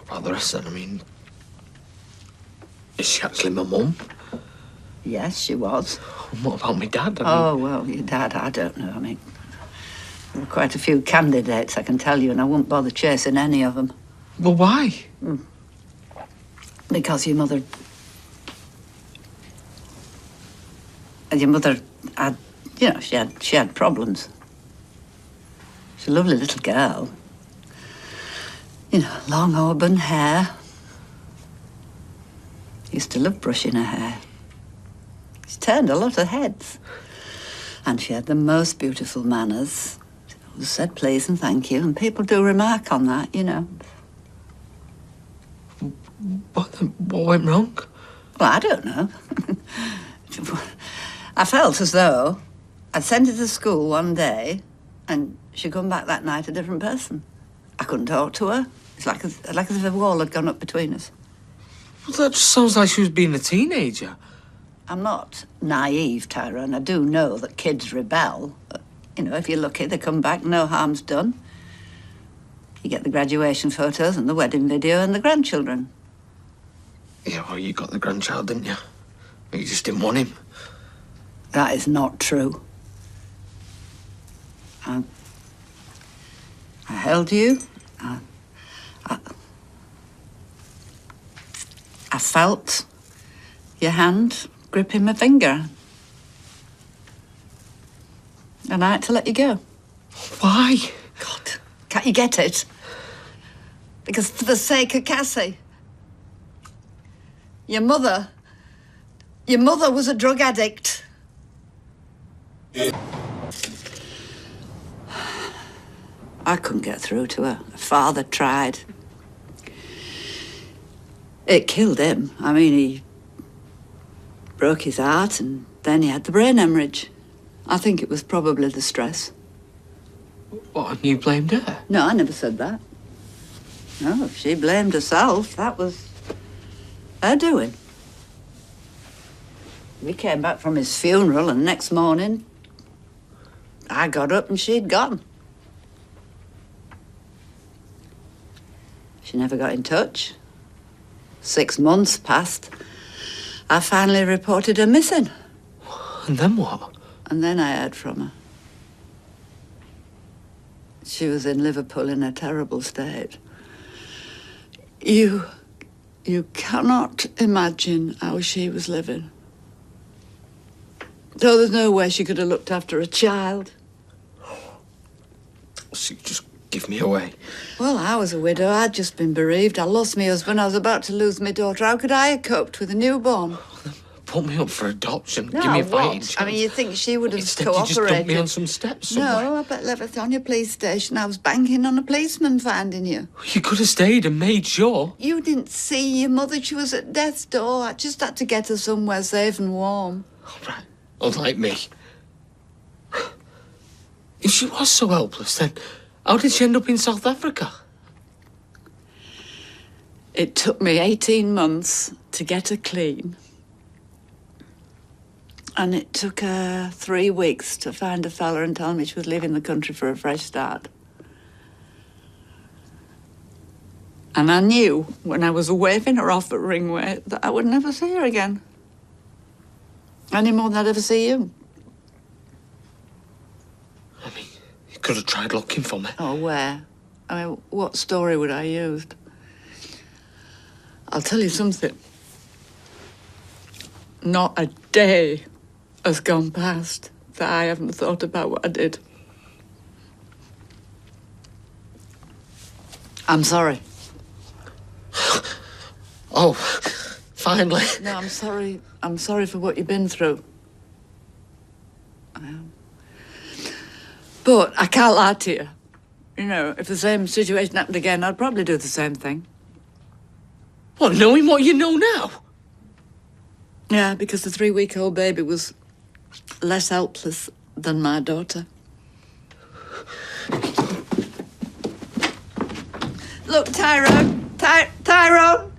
about the rest then? I mean, is she actually my mum? Yes, she was. And what about my dad? Well, your dad, I don't know. I mean, there were quite a few candidates, I can tell you, and I wouldn't bother chasing any of them. Well, why? Because your mother... Your mother had, you know, she had problems. She's a lovely little girl. You know, long auburn hair. Used to love brushing her hair. She turned a lot of heads. And she had the most beautiful manners. She always said please and thank you, and people do remark on that, you know. What went wrong? Well, I don't know. I felt as though I'd sent her to school one day and she'd come back that night a different person. I couldn't talk to her. It's like as if a wall had gone up between us. Well, that just sounds like she was being a teenager. I'm not naive, Tyrone. I do know that kids rebel. You know, if you're lucky, they come back, no harm's done. You get the graduation photos and the wedding video and the grandchildren. Yeah, well, you got the grandchild, didn't you? You just didn't want him. That is not true. I held you. I felt your hand gripping my finger. And I had to let you go. Why? God, can't you get it? Because for the sake of Cassie. Your mother was a drug addict. I couldn't get through to her. Her father tried. It killed him. I mean, he broke his heart and then he had the brain hemorrhage. I think it was probably the stress. What, and you blamed her? No, I never said that. No, she blamed herself. That was her doing. We came back from his funeral and next morning, I got up and she'd gone. She never got in touch. 6 months passed. I finally reported her missing. And then what? And then I heard from her. She was in Liverpool in a terrible state. You cannot imagine how she was living. So there's no way she could have looked after a child. So you just give me away? Well, I was a widow. I'd just been bereaved. I lost my husband. I was about to lose my daughter. How could I have coped with a newborn? Put me up for adoption. No, Give me a fighting what? chance. I mean, you think she would have Instead, cooperated? you just dumped me on some steps somewhere. No, I bet left it on your police station. I was banking on a policeman finding you. You could have stayed and made sure. You didn't see your mother. She was at death's door. I just had to get her somewhere safe and warm. All right. Unlike me. If she was so helpless, then how did she end up in South Africa? It took me 18 months to get her clean. And it took her 3 weeks to find a fella and tell me she was leaving the country for a fresh start. And I knew when I was waving her off at Ringway that I would never see her again. Any more than I'd ever see you. I mean, you could have tried looking for me. Oh, where? I mean, what story would I use? I'll tell you something. Not a day has gone past that I haven't thought about what I did. I'm sorry. Oh, finally. No, I'm sorry. I'm sorry for what you've been through. I am. But I can't lie to you. You know, if the same situation happened again, I'd probably do the same thing. What, knowing what you know now? Yeah, because the 3-week-old baby was less helpless than my daughter. Look, Tyrone! Tyrone!